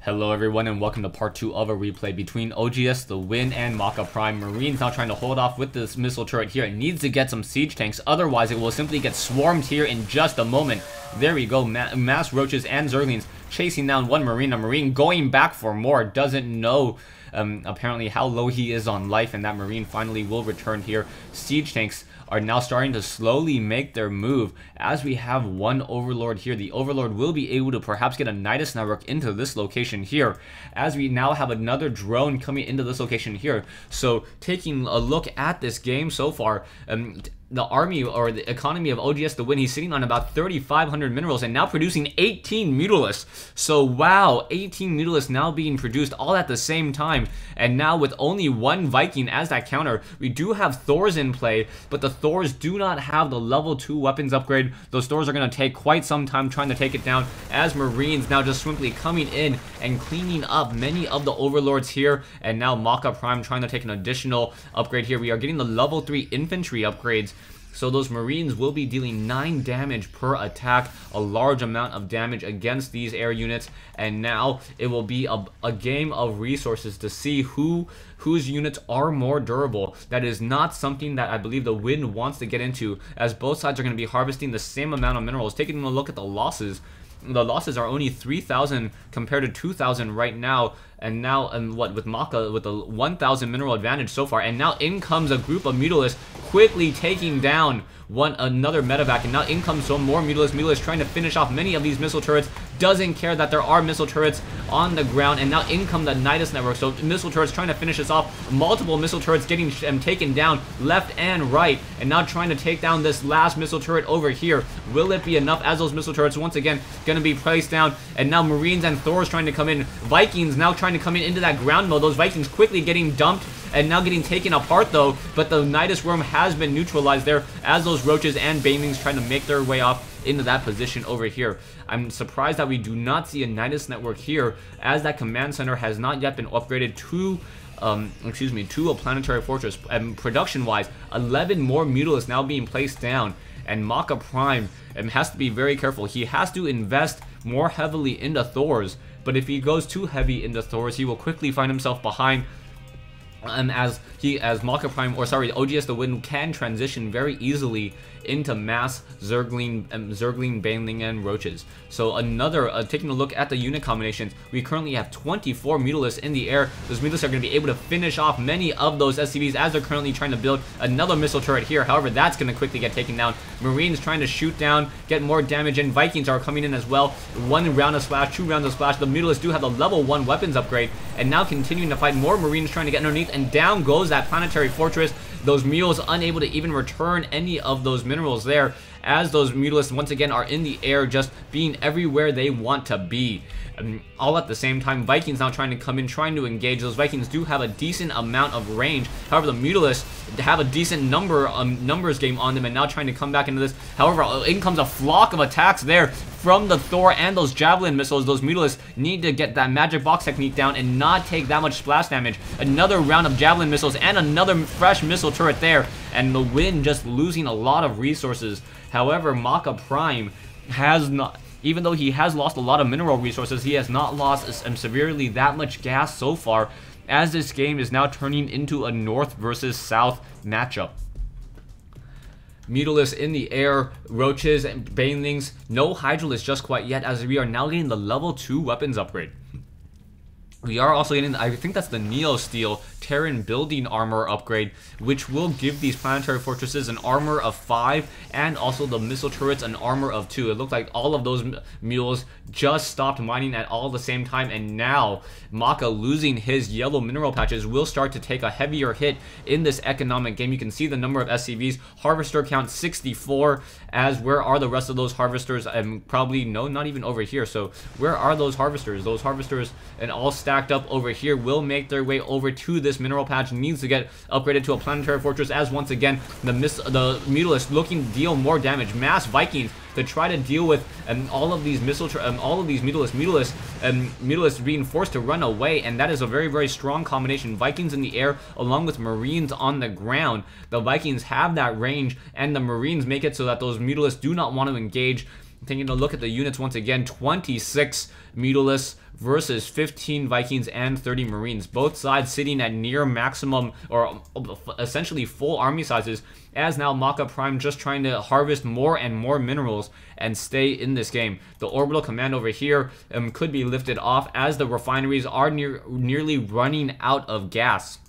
Hello everyone and welcome to part 2 of a replay between OGS, the Win, and Maka Prime. Marines now trying to hold off with this missile turret here. It needs to get some siege tanks, otherwise it will simply get swarmed here in just a moment. There we go, mass roaches and zerglings chasing down one marine. A marine going back for more, doesn't know apparently how low he is on life, and that marine finally will return here. Siege tanks are now starting to slowly make their move as we have one overlord here. The overlord will be able to perhaps get a Nidus network into this location here, as we now have another drone coming into this location here. So taking a look at this game so far, the army or the economy of OGS the Win, he's sitting on about 3,500 minerals and now producing 18 mutalisks. So wow, 18 mutalisks now being produced all at the same time, and now with only one Viking as that counter. We do have Thors in play, but the Thors do not have the level 2 weapons upgrade. Those Thors are going to take quite some time trying to take it down, as Marines now just simply coming in and cleaning up many of the overlords here. And now Maka Prime trying to take an additional upgrade here. We are getting the level 3 infantry upgrades, so those Marines will be dealing 9 damage per attack, a large amount of damage against these air units. And now it will be a game of resources to see whose units are more durable. That is not something that I believe the Win wants to get into, as both sides are going to be harvesting the same amount of minerals. Taking a look at the losses, the losses are only 3,000 compared to 2,000 right now. And now, with Maka with a 1,000 mineral advantage so far, and now in comes a group of mutalisks quickly taking down another medevac, and now in comes some more mutalisks trying to finish off many of these missile turrets. Doesn't care that there are missile turrets on the ground, and now in come the Nidus network. So missile turrets trying to finish this off. Multiple missile turrets getting taken down left and right, and now trying to take down this last missile turret over here. Will it be enough, as those missile turrets once again going to be placed down? And now Marines and Thors trying to come in. Vikings now trying to come in into that ground mode. Those Vikings quickly getting dumped and now getting taken apart though, but the Nidus worm has been neutralized there, as those roaches and banelings trying to make their way off into that position over here. I'm surprised that we do not see a Nidus network here, as that command center has not yet been upgraded to to a planetary fortress. And production wise, 11 more mutalisks now being placed down, and Maka Prime has to be very careful. He has to invest more heavily into Thors, but if he goes too heavy into Thors, he will quickly find himself behind. And as Maka Prime, or sorry, OGS the Win can transition very easily into mass Zergling, Baneling, and Roaches. So another, taking a look at the unit combinations, we currently have 24 mutalisks in the air. Those mutalisks are going to be able to finish off many of those SCVs, as they're currently trying to build another missile turret here. However, that's going to quickly get taken down. Marines trying to shoot down, get more damage in. Vikings are coming in as well. 1 round of splash, 2 rounds of splash. The mutalisks do have the level 1 weapons upgrade, and now continuing to fight. More Marines trying to get underneath, and down goes that planetary fortress. Those mules unable to even return any of those minerals there, as those mutalisks once again are in the air, just being everywhere they want to be. All at the same time, Vikings now trying to come in, trying to engage. Those Vikings do have a decent amount of range. However, the mutalisks have a decent numbers game on them, and now trying to come back into this. However, in comes a flock of attacks there from the Thor and those javelin missiles. Those mutalisks need to get that magic box technique down and not take that much splash damage. Another round of javelin missiles and another fresh missile turret there, and the Win just losing a lot of resources. However, Maka Prime has not, even though he has lost a lot of mineral resources, he has not lost severely that much gas so far, as this game is now turning into a north versus south matchup. Mutalisks in the air, roaches and banelings, no hydralisks just quite yet, as we are now getting the level 2 weapons upgrade. We are also getting, I think that's the Neo Steel Terran building armor upgrade, which will give these planetary fortresses an armor of 5, and also the missile turrets an armor of 2. It looked like all of those mules just stopped mining at all the same time, and now Maka, losing his yellow mineral patches, will start to take a heavier hit in this economic game. You can see the number of SCVs, harvester count 64, as where are the rest of those harvesters? Probably no, not even over here. So where are those harvesters? Those harvesters and all stacked up over here will make their way over to this mineral patch. Needs to get upgraded to a planetary fortress, as once again the mutalisks looking to deal more damage. Mass Vikings to try to deal with all of these mutalisks being forced to run away, and that is a very, very strong combination. Vikings in the air along with Marines on the ground. The Vikings have that range, and the Marines make it so that those mutalisks do not want to engage. Taking a look at the units once again, 26 mutalisks versus 15 Vikings and 30 Marines. Both sides sitting at near maximum or essentially full army sizes, as now Maka Prime just trying to harvest more and more minerals and stay in this game. The orbital command over here could be lifted off as the refineries are nearly running out of gas.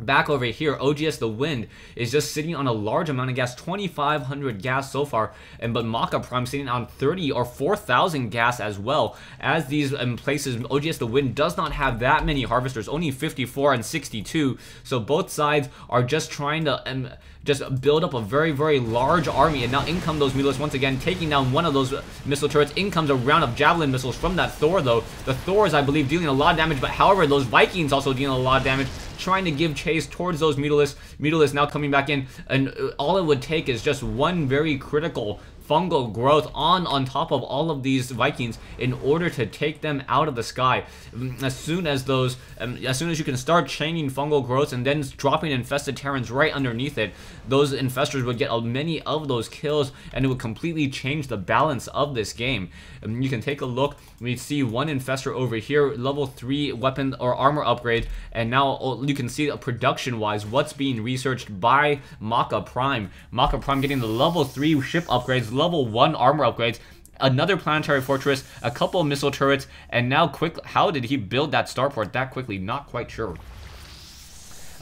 Back over here, OGS the Wind is just sitting on a large amount of gas, 2,500 gas so far, but Maka Prime sitting on 30 or 4,000 gas as well. As these places, OGS the Wind does not have that many harvesters, only 54 and 62, so both sides are just trying to just build up a very, very large army. And now in come those Mulists once again, taking down one of those missile turrets. In comes a round of javelin missiles from that Thor, though. The Thor is, I believe, dealing a lot of damage, but however, those Vikings also dealing a lot of damage, trying to give chase towards those Mutalisks. Mutalisks now coming back in, and all it would take is just one very critical fungal growth on top of all of these Vikings in order to take them out of the sky. As soon as you can start chaining fungal growths and then dropping infested Terrans right underneath it, those infestors would get many of those kills, and it would completely change the balance of this game. You can take a look. We see one infestor over here, level 3 weapon or armor upgrade, and now you can see production wise what's being researched by Maka Prime. Maka Prime getting the level 3 ship upgrades, level 1 armor upgrades, another planetary fortress, a couple of missile turrets, and now how did he build that starport that quickly? Not quite sure.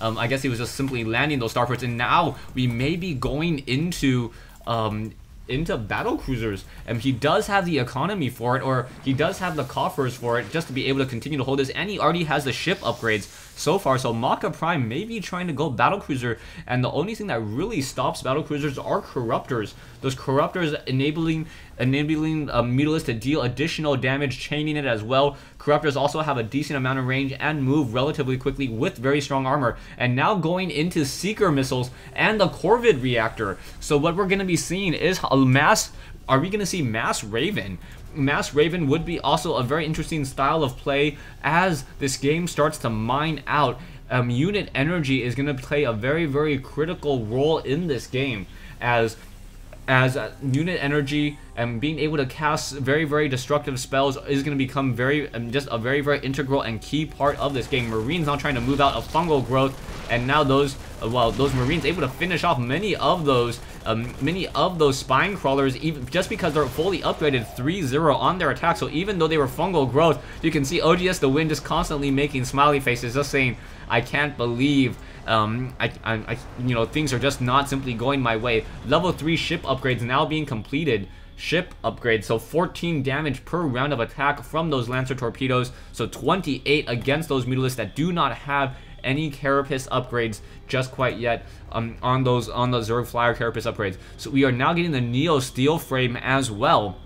I guess he was just simply landing those starports, and now we may be going into battle cruisers, and he does have the economy for it, or he does have the coffers for it, just to be able to continue to hold this, and he already has the ship upgrades so far. So Maka Prime may be trying to go battle cruiser, and the only thing that really stops battle cruisers are corruptors. Those corruptors enabling Mutalisks to deal additional damage, chaining it as well. Corruptors also have a decent amount of range and move relatively quickly with very strong armor. And now going into Seeker missiles and the Corvid reactor. So what we're going to be seeing is a mass. Are we going to see Mass Raven? Mass Raven would be also a very interesting style of play as this game starts to mine out. Unit energy is going to play a very, very critical role in this game, as unit energy and being able to cast very, very destructive spells is going to become just a very, very integral and key part of this game. Marines now trying to move out of fungal growth, and now those Marines able to finish off many of those spine crawlers, even just because they're fully upgraded 3-0 on their attack. So even though they were fungal growth, you can see OGS the Wind just constantly making smiley faces, just saying, I can't believe things are just not simply going my way. Level 3 ship upgrades now being completed. Ship upgrades, so 14 damage per round of attack from those Lancer torpedoes, so 28 against those Mutalisks that do not have any carapace upgrades just quite yet on the Zerg Flyer carapace upgrades. So we are now getting the Neo Steel Frame as well.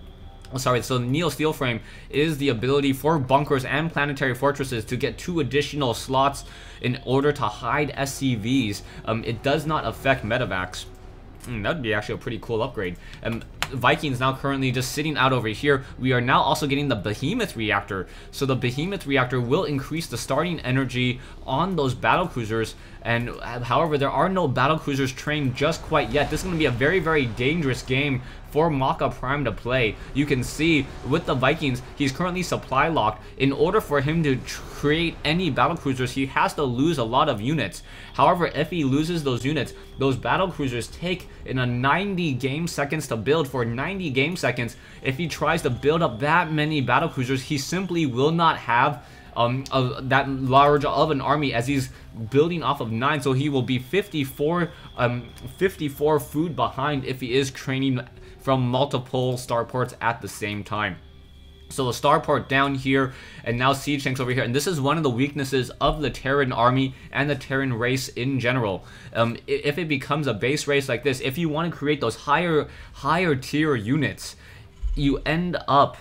So the Neo Steel Frame is the ability for bunkers and planetary fortresses to get 2 additional slots in order to hide SCVs. It does not affect medevacs. That would be actually a pretty cool upgrade. Vikings now currently just sitting out over here. We are now also getting the Behemoth reactor. So the Behemoth reactor will increase the starting energy on those battle cruisers. And however, there are no battle cruisers trained just quite yet. This is going to be a very, very dangerous game for Maka Prime to play. You can see with the Vikings, he's currently supply locked. In order for him to create any battle cruisers, he has to lose a lot of units. However, if he loses those units, those battle cruisers take in a 90 game seconds to build. For 90 game seconds, if he tries to build up that many battle cruisers, he simply will not have that large of an army, as he's building off of 9, so he will be 54 food behind if he is training from multiple starports at the same time. So the starport down here, and now siege tanks over here, and this is one of the weaknesses of the Terran army and the Terran race in general. If it becomes a base race like this, if you want to create those higher tier units, you end up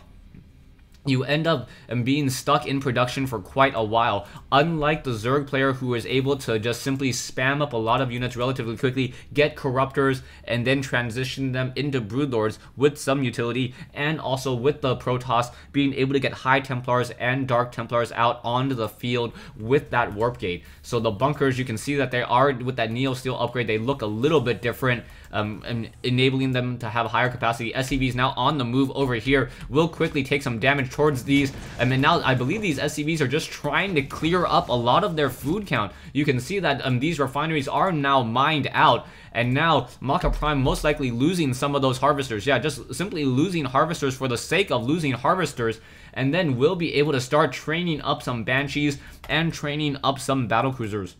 being stuck in production for quite a while. Unlike the Zerg player, who is able to just simply spam up a lot of units relatively quickly, get corruptors, and then transition them into broodlords with some utility, and also with the Protoss being able to get high Templars and Dark Templars out onto the field with that warp gate. So the bunkers, you can see that they are, with that Neo Steel upgrade, they look a little bit different. and enabling them to have higher capacity. SCVs now on the move over here will quickly take some damage towards these. And now I believe these SCVs are just trying to clear up a lot of their food count. You can see that these refineries are now mined out. And now Maka Prime most likely losing some of those harvesters. Yeah, just simply losing harvesters for the sake of losing harvesters. And then we'll be able to start training up some Banshees and training up some battlecruisers.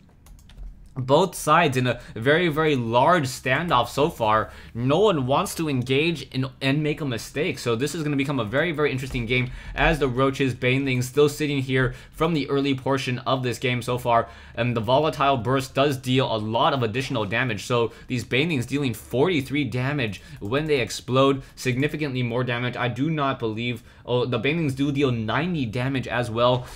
Both sides in a very, very large standoff so far. No one wants to engage and make a mistake. So this is going to become a very, very interesting game as the Roaches, Banelings still sitting here from the early portion of this game so far. And the Volatile Burst does deal a lot of additional damage. So these Banelings dealing 43 damage when they explode. Significantly more damage. I do not believe... Oh, the Banelings do deal 90 damage as well.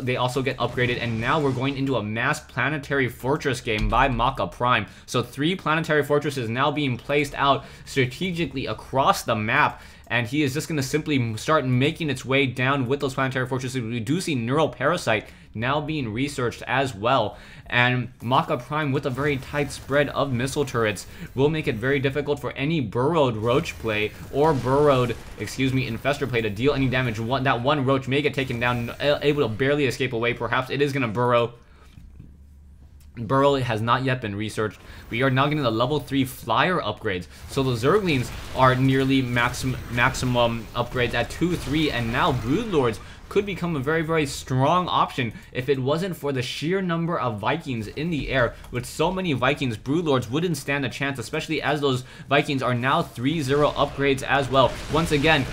They also get upgraded. And now we're going into a mass planetary fortress game by Maka Prime. So 3 planetary fortresses now being placed out strategically across the map. And he is just going to simply start making its way down with those planetary fortresses. We do see Neural Parasite now being researched as well. And Maka Prime with a very tight spread of missile turrets will make it very difficult for any burrowed roach play or burrowed, infestor play to deal any damage. That one roach may get taken down, able to barely escape away. Perhaps it is going to burrow. Burrow has not yet been researched. We are now getting the level 3 flyer upgrades. So the Zerglings are nearly maximum upgrades at 2-3, and now Broodlords could become a very, very strong option if it wasn't for the sheer number of Vikings in the air. With so many Vikings, Broodlords wouldn't stand a chance, especially as those Vikings are now 3-0 upgrades as well. Once again,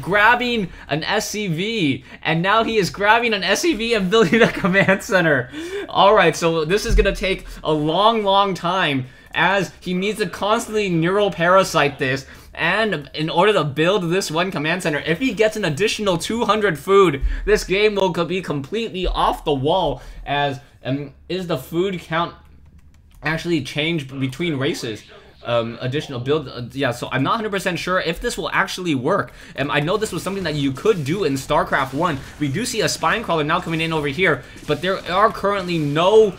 grabbing an SCV, and now he is grabbing an SCV and building a command center. Alright, so this is going to take a long, long time as he needs to constantly Neural Parasite this. And in order to build this one command center, if he gets an additional 200 food, this game will be completely off the wall. As is the food count actually changed between races? Additional build, yeah, so I'm not 100% sure if this will actually work. I know this was something that you could do in StarCraft 1. We do see a Spine Crawler now coming in over here, but there are currently no,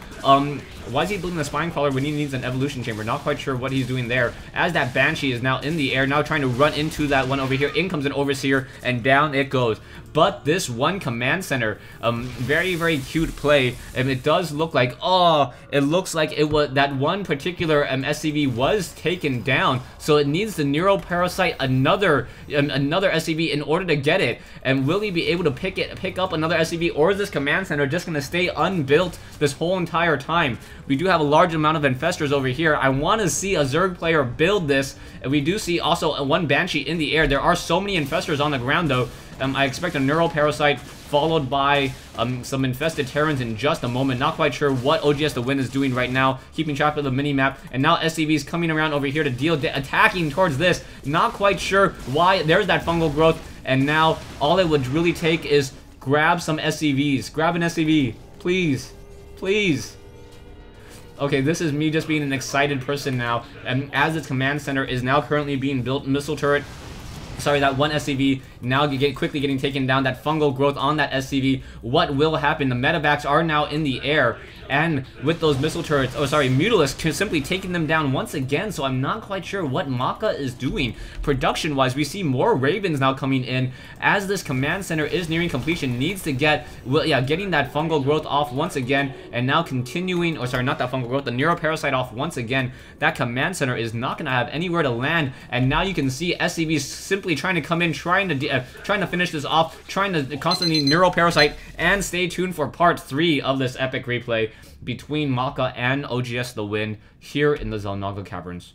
why is he building a Spine Crawler when he needs an Evolution Chamber? Not quite sure what he's doing there. As that Banshee is now in the air, now trying to run into that one over here. In comes an Overseer, and down it goes. But this one command center, very, very cute play. And it does look like, it looks like it was that one particular SCV was taken down. So it needs the Neural Parasite another SCV in order to get it. And will he be able to pick up another SCV, or is this command center just going to stay unbuilt this whole entire time? We do have a large amount of infestors over here. I want to see a Zerg player build this. And we do see also one Banshee in the air. There are so many infestors on the ground though. I expect a Neural Parasite followed by some infested Terrans in just a moment. Not quite sure what OGS the Wind is doing right now, keeping track of the mini-map. And now SCVs coming around over here to deal, attacking towards this. Not quite sure why. There's that fungal growth. And now all it would really take is grab some SCVs. Grab an SCV. Please. Please. Okay, this is me just being an excited person now. And as its command center is now currently being built, missile turret. Sorry, that one SCV now quickly getting taken down. That fungal growth on that SCV. What will happen? The medevacs are now in the air. And with those missile turrets, Mutalisk simply taking them down once again. So I'm not quite sure what Maka is doing. Production-wise, we see more Ravens now coming in as this command center is nearing completion. Needs to get, getting that fungal growth off once again. And now continuing, not that fungal growth, the Neural Parasite off once again. That command center is not going to have anywhere to land. And now you can see SCVs simply trying to come in, trying to finish this off, trying to constantly Neural Parasite. And stay tuned for part 3 of this epic replay between Maka and OGS the Wind here in the Xel'Naga Caverns.